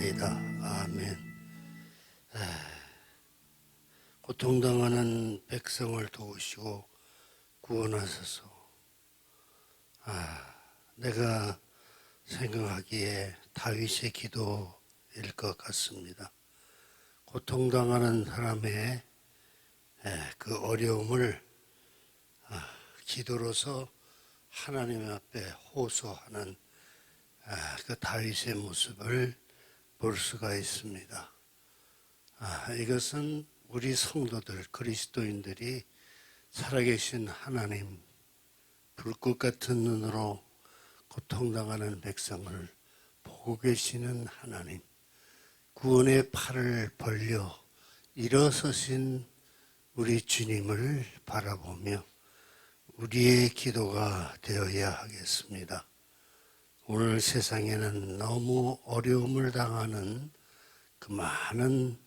아멘. 고통당하는 백성을 도우시고 구원하소서. 내가 생각하기에 다윗의 기도일 것 같습니다. 고통당하는 사람의 그 어려움을 기도로서 하나님 앞에 호소하는 그 다윗의 모습을 볼 수가 있습니다. 이것은 우리 성도들, 그리스도인들이 살아계신 하나님, 불꽃 같은 눈으로 고통당하는 백성을 보고 계시는 하나님, 구원의 팔을 벌려 일어서신 우리 주님을 바라보며 우리의 기도가 되어야 하겠습니다. 오늘 세상에는 너무 어려움을 당하는 그 많은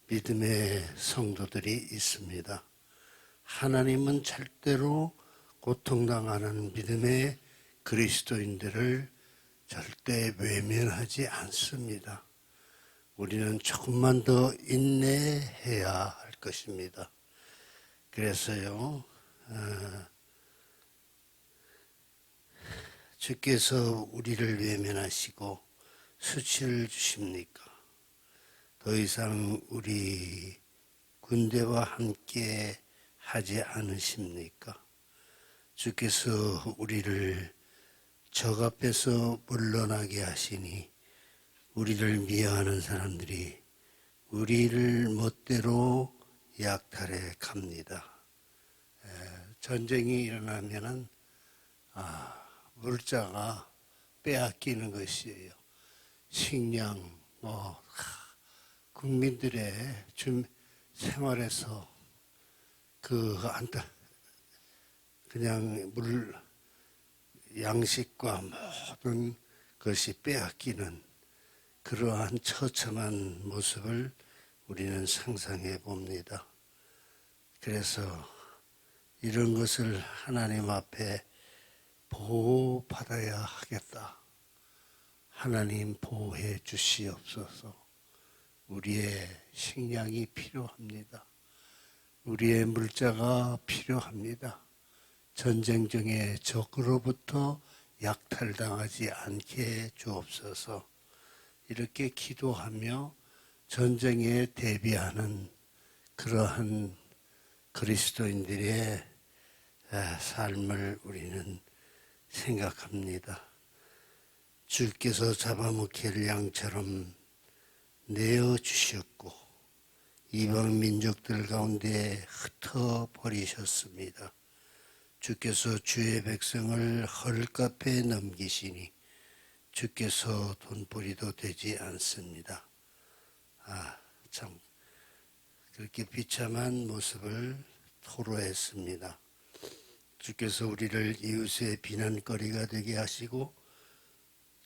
믿음의 성도들이 있습니다. 하나님은 절대로 고통당하는 믿음의 그리스도인들을 절대 외면하지 않습니다. 우리는 조금만 더 인내해야 할 것입니다. 그래서요, 주께서 우리를 외면하시고 수치를 주십니까? 더 이상 우리 군대와 함께 하지 않으십니까? 주께서 우리를 적 앞에서 물러나게 하시니 우리를 미워하는 사람들이 우리를 멋대로 약탈해 갑니다. 전쟁이 일어나면은 물자가 빼앗기는 것이에요. 식량, 국민들의 생활에서 그냥 양식과 모든 것이 빼앗기는 그러한 처참한 모습을 우리는 상상해 봅니다. 그래서 이런 것을 하나님 앞에 보호받아야 하겠다. 하나님 보호해 주시옵소서. 우리의 식량이 필요합니다. 우리의 물자가 필요합니다. 전쟁 중에 적으로부터 약탈당하지 않게 주옵소서. 이렇게 기도하며 전쟁에 대비하는 그러한 그리스도인들의 삶을 우리는 생각합니다. 주께서 잡아먹힐 양처럼 내어주셨고 이방 민족들 가운데 흩어버리셨습니다. 주께서 주의 백성을 헐값에 넘기시니 주께서 돈벌이도 되지 않습니다. 참 그렇게 비참한 모습을 토로했습니다. 주께서 우리를 이웃의 비난거리가 되게 하시고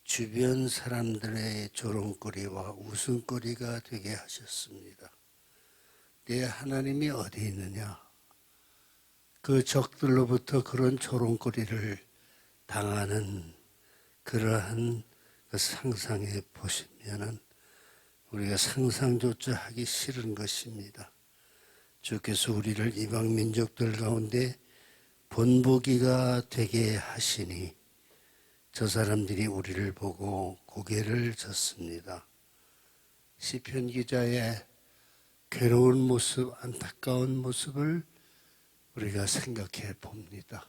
주변 사람들의 조롱거리와 웃음거리가 되게 하셨습니다. 내 하나님이 어디 있느냐? 그 적들로부터 그런 조롱거리를 당하는 그러한 그 상상해 보시면은 우리가 상상조차 하기 싫은 것입니다. 주께서 우리를 이방 민족들 가운데 본보기가 되게 하시니 저 사람들이 우리를 보고 고개를 젓습니다. 시편 기자의 괴로운 모습, 안타까운 모습을 우리가 생각해 봅니다.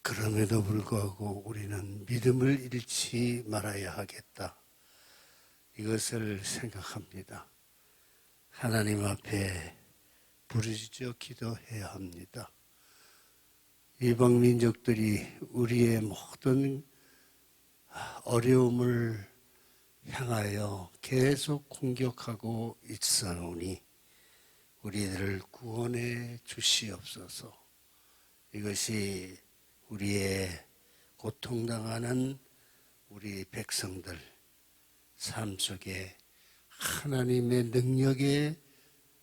그럼에도 불구하고 우리는 믿음을 잃지 말아야 하겠다. 이것을 생각합니다. 하나님 앞에 부르짖어 기도해야 합니다. 이방 민족들이 우리의 모든 어려움을 향하여 계속 공격하고 있사오니 우리들을 구원해 주시옵소서. 이것이 우리의 고통당하는 우리 백성들 삶 속에 하나님의 능력의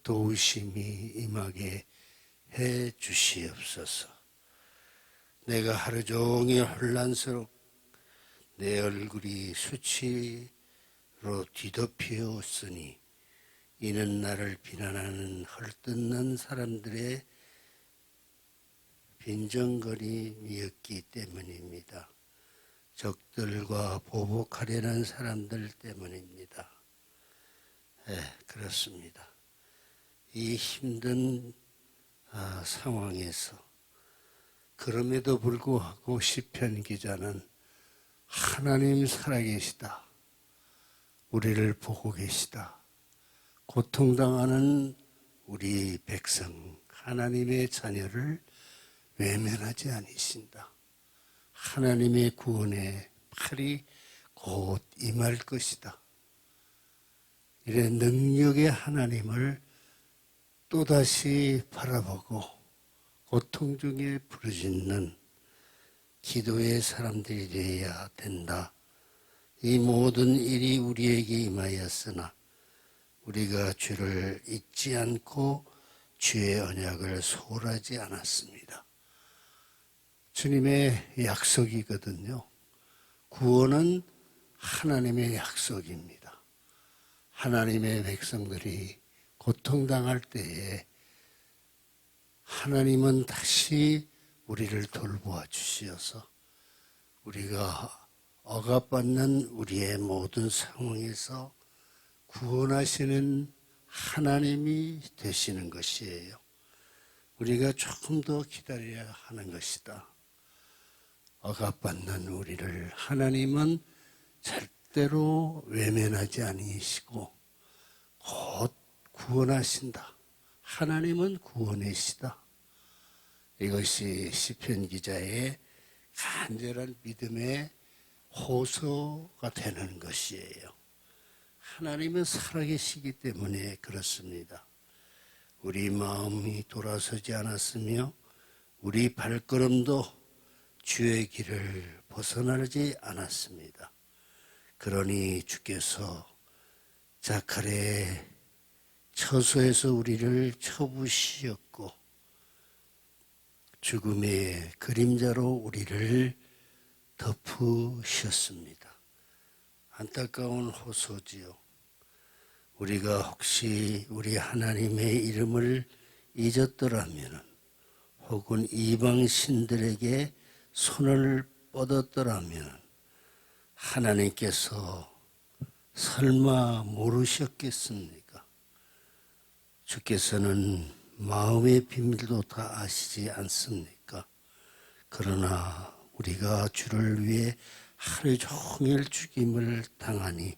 도우심이 임하게 해 주시옵소서. 내가 하루 종일 혼란스럽고 내 얼굴이 수치로 뒤덮이었으니 이는 나를 비난하는 헐뜯는 사람들의 빈정거림이었기 때문입니다. 적들과 보복하려는 사람들 때문입니다. 그렇습니다. 이 힘든 상황에서 그럼에도 불구하고 시편 기자는 하나님 살아계시다. 우리를 보고 계시다. 고통당하는 우리 백성 하나님의 자녀를 외면하지 않으신다. 하나님의 구원의 팔이 곧 임할 것이다. 이런 능력의 하나님을 또다시 바라보고 고통 중에 부르짖는 기도의 사람들이 되어야 된다. 이 모든 일이 우리에게 임하였으나 우리가 주를 잊지 않고 주의 언약을 소홀하지 않았습니다. 주님의 약속이거든요. 구원은 하나님의 약속입니다. 하나님의 백성들이 고통당할 때에 하나님은 다시 우리를 돌보아 주시어서 우리가 억압받는 우리의 모든 상황에서 구원하시는 하나님이 되시는 것이에요. 우리가 조금 더 기다려야 하는 것이다. 억압받는 우리를 하나님은 절대로 외면하지 아니시고 곧 구원하신다. 하나님은 구원이시다. 이것이 시편 기자의 간절한 믿음의 호소가 되는 것이에요. 하나님은 살아계시기 때문에 그렇습니다. 우리 마음이 돌아서지 않았으며 우리 발걸음도 주의 길을 벗어나지 않았습니다. 그러니 주께서 자칼의 처소에서 우리를 쳐부시었고 죽음의 그림자로 우리를 덮으셨습니다. 안타까운 호소지요. 우리가 혹시 우리 하나님의 이름을 잊었더라면 혹은 이방 신들에게 손을 뻗었더라면 하나님께서 설마 모르셨겠습니까? 주께서는 마음의 비밀도 다 아시지 않습니까? 그러나 우리가 주를 위해 하루 종일 죽임을 당하니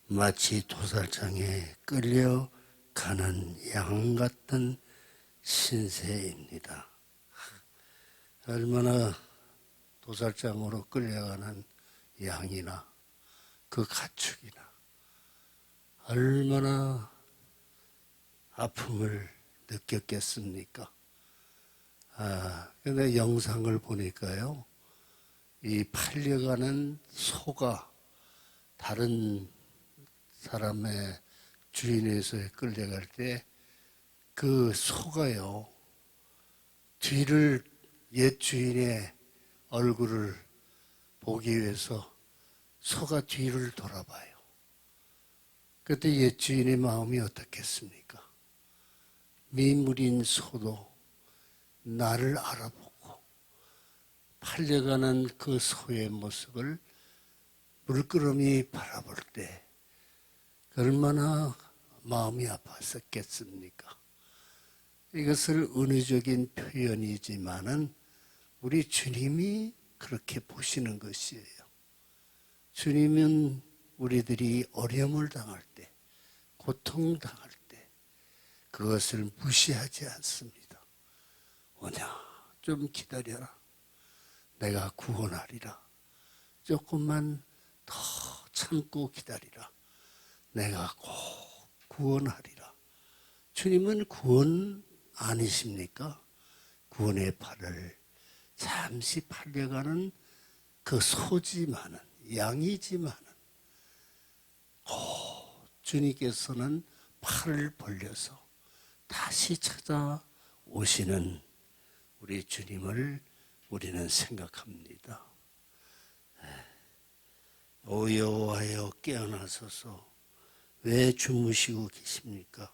마치 도살장에 끌려가는 양 같은 신세입니다. 얼마나 도살장으로 끌려가는 양이나 그 가축이나 얼마나 아픔을 느꼈겠습니까? 근데 영상을 보니까요, 이 팔려가는 소가 다른 사람의 주인에서 끌려갈 때 그 소가요, 뒤를 옛 주인의 얼굴을 보기 위해서 소가 뒤를 돌아봐요. 그때 옛 주인의 마음이 어떻겠습니까? 미물인 소도 나를 알아보고 팔려가는 그 소의 모습을 물끄러미 바라볼 때 얼마나 마음이 아팠었겠습니까? 이것을 은유적인 표현이지만은 우리 주님이 그렇게 보시는 것이에요. 주님은 우리들이 어려움을 당할 때, 고통당할 때 그것을 무시하지 않습니다. 좀 기다려라. 내가 구원하리라. 조금만 더 참고 기다리라. 내가 꼭 구원하리라. 주님은 구원 아니십니까? 구원의 팔을 잠시 팔려가는 그 소지만은, 양이지만은 주님께서는 팔을 벌려서 다시 찾아오시는 우리 주님을 우리는 생각합니다. 오 여호와여 깨어나소서. 왜 주무시고 계십니까?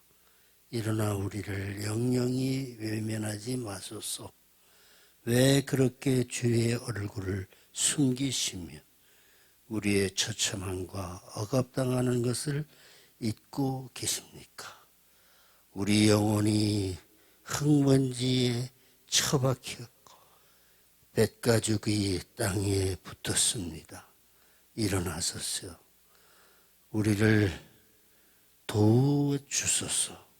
일어나 우리를 영영히 외면하지 마소서. 왜 그렇게 주의 얼굴을 숨기시며 우리의 처참함과 억압당하는 것을 잊고 계십니까? 우리 영혼이 흙먼지에 처박혔고 뱃가죽이 땅에 붙었습니다. 일어나소서. 우리를 도와주소서.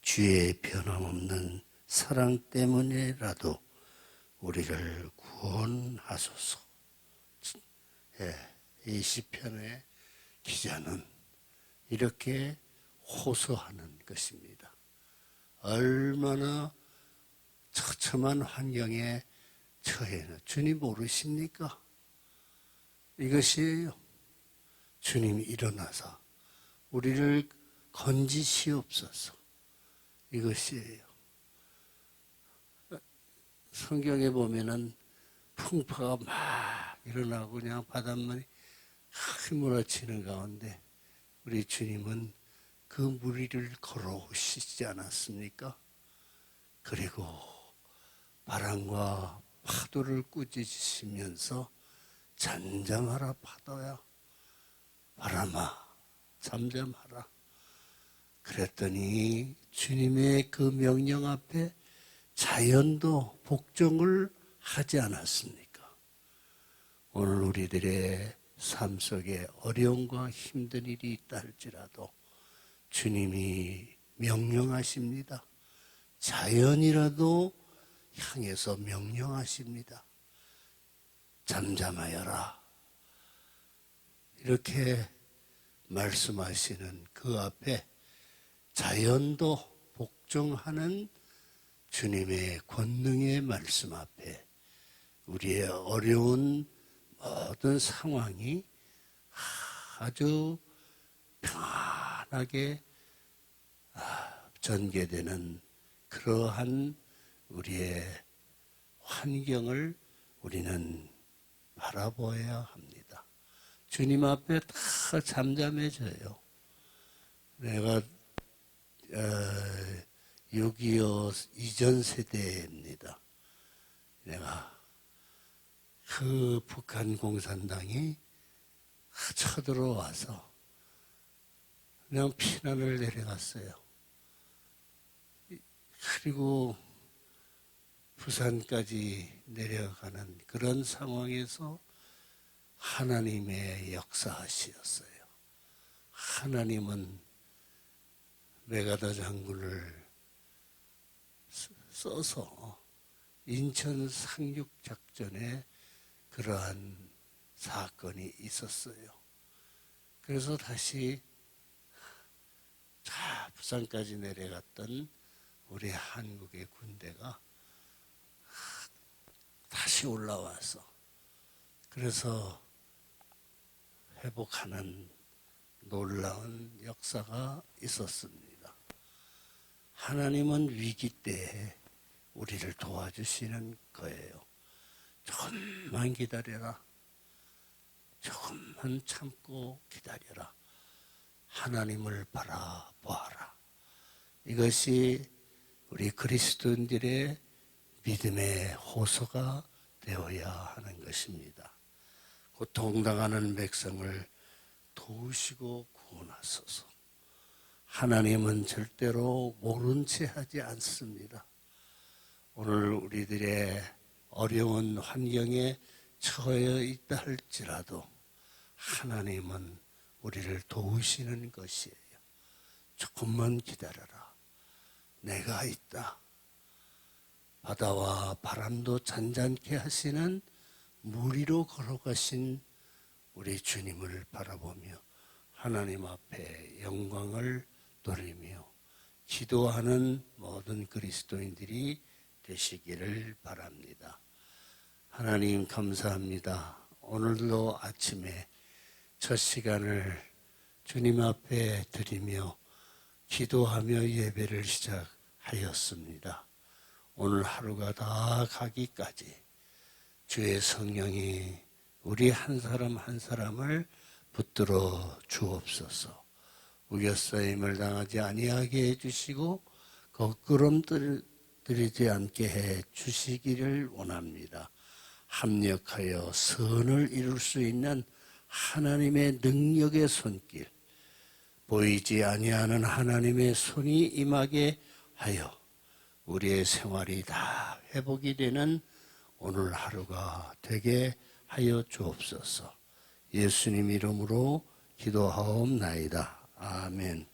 주의 변함없는 사랑 때문에라도 우리를 구원하소서. 이 시편의 기자는 이렇게 호소하는 것입니다. 얼마나 처참한 환경에 처해는 주님 모르십니까? 이것이에요. 주님이 일어나서 우리를 건지시옵소서. 이것이에요. 성경에 보면은 풍파가 막 일어나고 그냥 바닷물이 휘몰아치는 가운데 우리 주님은 그 무리를 걸어오시지 않았습니까? 그리고 바람과 파도를 꾸짖으시면서 잠잠하라 파도야, 바람아 잠잠하라. 그랬더니 주님의 그 명령 앞에 자연도 복종을 하지 않았습니까? 오늘 우리들의 삶 속에 어려움과 힘든 일이 있다 할지라도 주님이 명령하십니다. 자연이라도 향해서 명령하십니다. 잠잠하여라. 이렇게 말씀하시는 그 앞에 자연도 복종하는 주님의 권능의 말씀 앞에 우리의 어려운 모든 상황이 아주 평안하게 전개되는 그러한 우리의 환경을 우리는 바라보아야 합니다. 주님 앞에 다 잠잠해져요. 내가 6.25 이전 세대입니다. 내가 그 북한 공산당이 쳐들어와서 그냥 피난을 내려갔어요. 그리고 부산까지 내려가는 그런 상황에서 하나님의 역사하시었어요. 하나님은 메가더 장군을 써서 인천 상륙작전에 그러한 사건이 있었어요. 그래서 다시 부산까지 내려갔던 우리 한국의 군대가 다시 올라와서 그래서 회복하는 놀라운 역사가 있었습니다. 하나님은 위기 때에 우리를 도와주시는 거예요. 조금만 기다려라. 조금만 참고 기다려라. 하나님을 바라보아라. 이것이 우리 그리스도인들의 믿음의 호소가 되어야 하는 것입니다. 고통당하는 백성을 도우시고 구원하소서. 하나님은 절대로 모른 채 하지 않습니다. 오늘 우리들의 어려운 환경에 처해 있다 할지라도 하나님은 우리를 도우시는 것이에요. 조금만 기다려라. 내가 있다. 바다와 바람도 잔잔케 하시는 물 위로 걸어가신 우리 주님을 바라보며 하나님 앞에 영광을 돌리며 기도하는 모든 그리스도인들이 되시기를 바랍니다. 하나님 감사합니다. 오늘도 아침에 첫 시간을 주님 앞에 드리며 기도하며 예배를 시작하였습니다. 오늘 하루가 다 가기까지 주의 성령이 우리 한 사람 한 사람을 붙들어 주옵소서. 우겨싸임을 당하지 아니하게 해주시고 거끄럼뜨리지 않게 해 주시기를 원합니다. 합력하여 선을 이룰 수 있는 하나님의 능력의 손길, 보이지 아니하는 하나님의 손이 임하게 하여 우리의 생활이 다 회복이 되는 오늘 하루가 되게 하여 주옵소서. 예수님 이름으로 기도하옵나이다. 아멘.